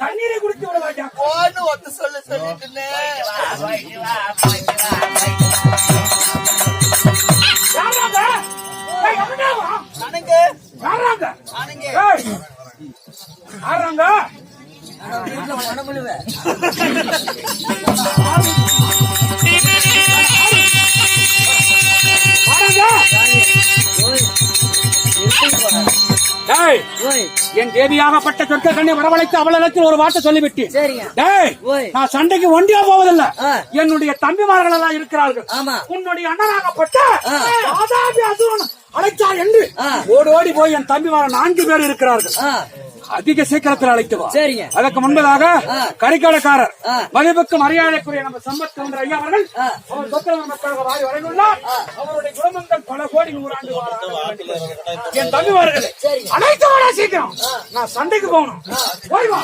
தண்ணீரை குடித்து விட ஒத்து சொல்லு சொல்லிட்டு என் தேவியாகப்பட்ட சொற்க கண்ணை வரவழைத்து அவளிடத்தில் ஒரு வார்த்தை சொல்லிவிட்டு நான் சண்டைக்கு ஒண்டியா போவதில்லை. என்னுடைய தம்பிமார்கள் எல்லாம் இருக்கிறார்கள். உன்னுடைய அண்ணனாகப்பட்ட அழைச்சா என்று ஓடி ஓடி போய் என் தம்பிமார்கள் 4 பேர் இருக்கிறார்கள். அதிக சீக்கிரத்தில் அழைத்துவா. அதற்கு முன்பதாக கரிக்கடக்காரர் மதிப்புக்கு மரியாதைக்குரிய நம்ம சம்பத் என்ற ஐயா அவர்கள் அவர் சொற்கள மக்களாக வாரி வரைந்துள்ளார். அவருடைய குடும்பங்கள் பல கோடி 100 ஆண்டு என் தம்பிமார்களே அழைத்து வாடா சீக்கிரம், நான் சண்டைக்கு போகணும். போய் வா.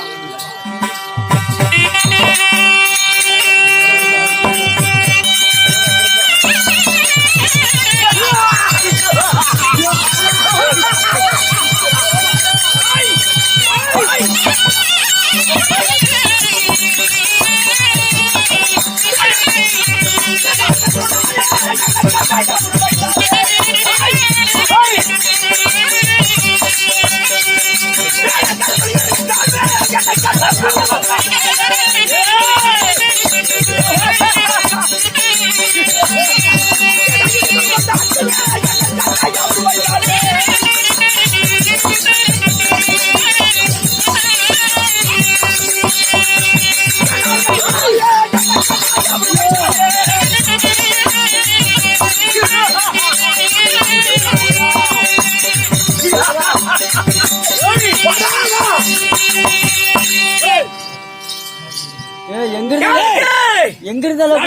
எங்க இருந்தாலும்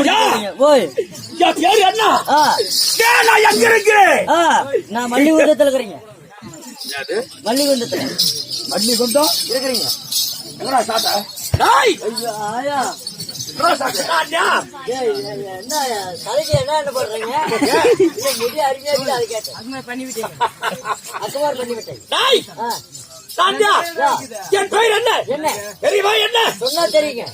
நான் மல்லிகுண்டத்துல இருக்கிறீங்க. மல்லிகுண்டத்துல மல்லிகுண்டம் இருக்கிறீங்க. என்ன தலைக்கு என்ன பண்றீங்க? முடி அருமையா இருக்கு, அதை கேட்டேன். பண்ணிவிட்டேன், அக்கமார் பண்ணிவிட்டேன். என் பெயர் என்ன? என்ன தெரியுமா? என்ன சொன்னா தெரியுங்க.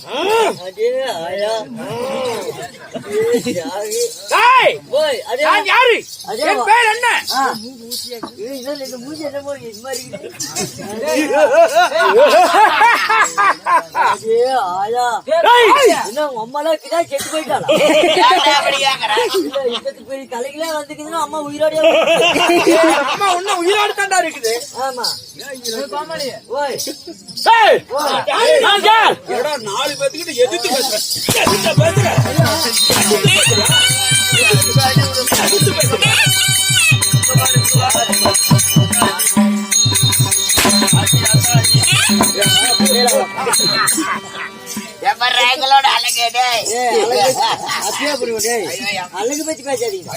யாரு? என் பெயர் என்ன? மூஞ்சி என்னமோ இது மாதிரி அம்மாலாம் செத்து போயிட்டாளா? தலைகளே வந்துக்குதுன்னா அம்மா உயிரோட அம்மா ஒண்ணு உயிரோடு தாண்டா இருக்குது. ஆமா 4 பேத்துக்கிட்ட எதிர்த்து பேசுறேன். எங்களோட அழகே அழகு பத்தி பேசாதீங்க.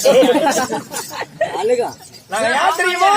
அழகா தெரியுமா?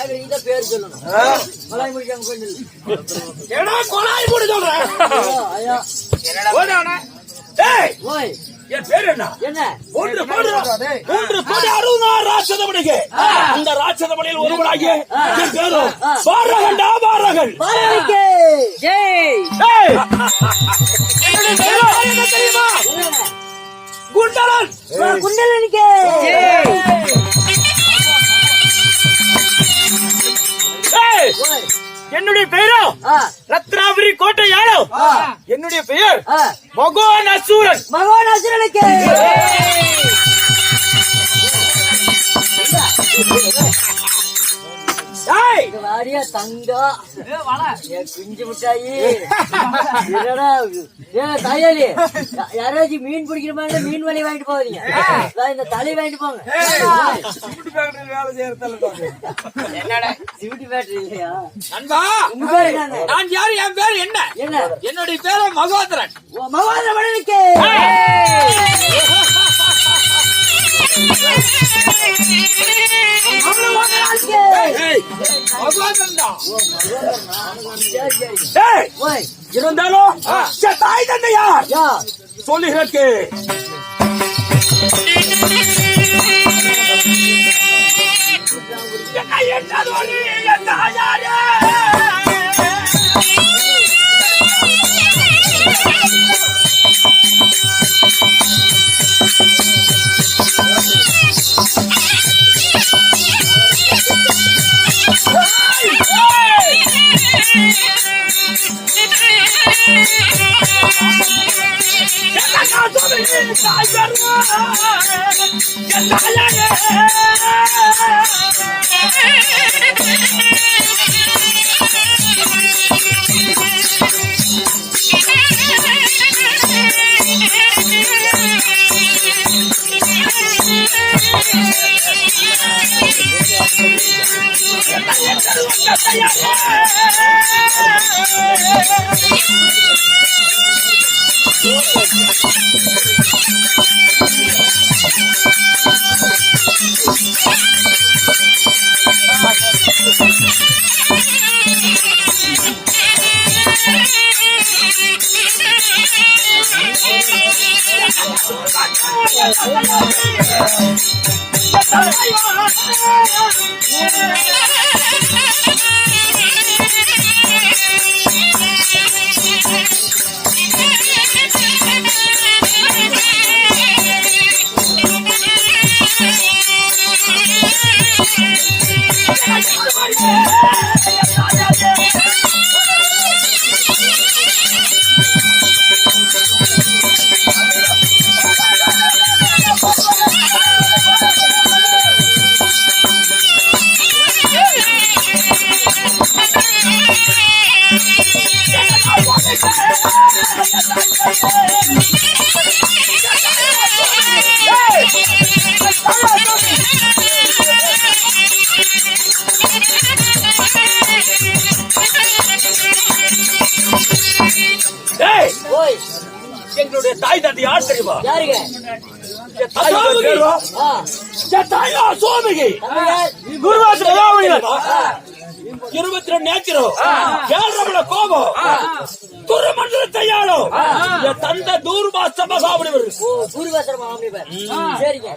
கேக்குறீங்க பேர் சொல்லணும். கொலாய் முடிக்காம போயிட்டு ஏடா கொலாய் மூடி சொல்றேன். ஐயா ஓய் என் பேர் என்ன? என்ன 3 கோடி 60 ராட்சதமணிக்கு இந்த ராட்சதமணியில் ஒருவனாகிய என் பேரு பாரகண்டா பாரகன். என்ன தெரியுமா? குண்டலன். குண்டலனுக்கு என்னுடைய பெயரோ ரத்னாபுரி கோட்டை யாரோ. என்னுடைய பெயர் மகோனசூரன். மகோனசூரனுக்கு வாரியா தங்கம் குஞ்சு மிட்டாயி தாயாரி யாராச்சும் மீன் பிடிக்கிற மாதிரி மீன் வலி வாங்கிட்டு போவீங்க. இந்த தலை வாங்கிட்டு போங்க. சிமெண்ட் ஃபேக்டரி இல்லையா நண்பா? உங்க பேர் என்னங்க? நான் யாரு? என் பேர் என்ன? என்ன என்னுடைய பேரு மகோதரன். மகோதரனுக்கு இருந்தாலும் தாய் தந்தை யார் சொல்லுகிறக்கு எங்களுடைய தாய் தந்தை யார் தெரியுமா? யாருங்க? சோமிகி 22 நேத்திரம் 7 கோபம் துருமண்டலத்தை யாரோ என் தந்தை தூர்வாச மகாபலிவர். தூர்வாச மகாபலிவர். சரிங்க.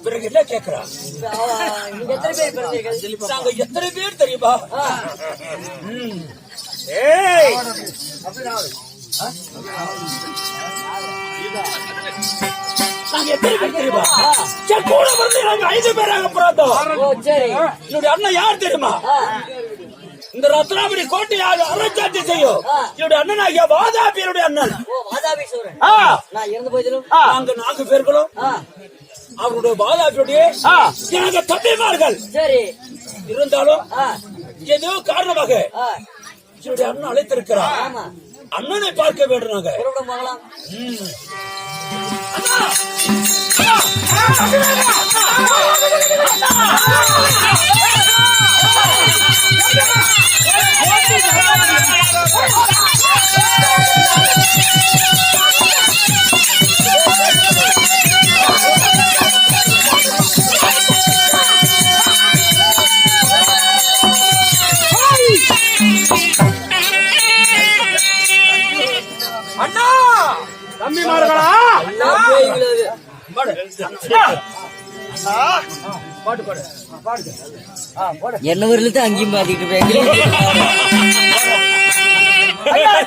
பிறகு என்ன கேட்கிறா? நீங்க எத்தனை பேர் பிறந்தீர்கள்? நாங்க எத்தனை பேர் தெரியுமா? நாங்க எத்தனை பேர் தெரியுமா? கூட வந்து நாங்க 5 பேராக பிறந்தோம். என்னுடைய அண்ணன் யார் தெரியுமா? இந்த ரத்னாபுரி கோட்டையாக அரசாட்சி செய்யும் என்னுடைய அண்ணன் ஆகிய வாதாபியனுடைய அண்ணன். நான் இறந்து போயிடும். நாங்க 4 பேர்களும் அவருடைய வாதாபியுடைய எனக்கு தம்பிமார்கள். சரி. இருந்தாலும் ஏதோ காரணமாக என்னுடைய அண்ணன் அழைத்திருக்கிறார். அண்ணனை பார்க்க வேண்டும். நாங்க பாட்டு பாடு பாடு என்ன ஊர்ல அங்கேயும் பாத்திட்டு போய்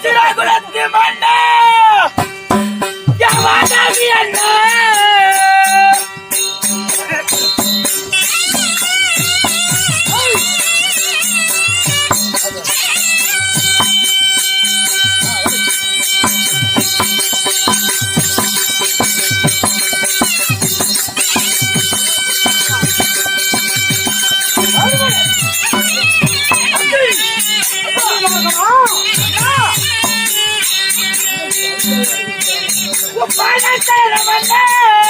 சிராகுலத்து மண்ணா யாவாதாவி அண்ணா Upana Saramana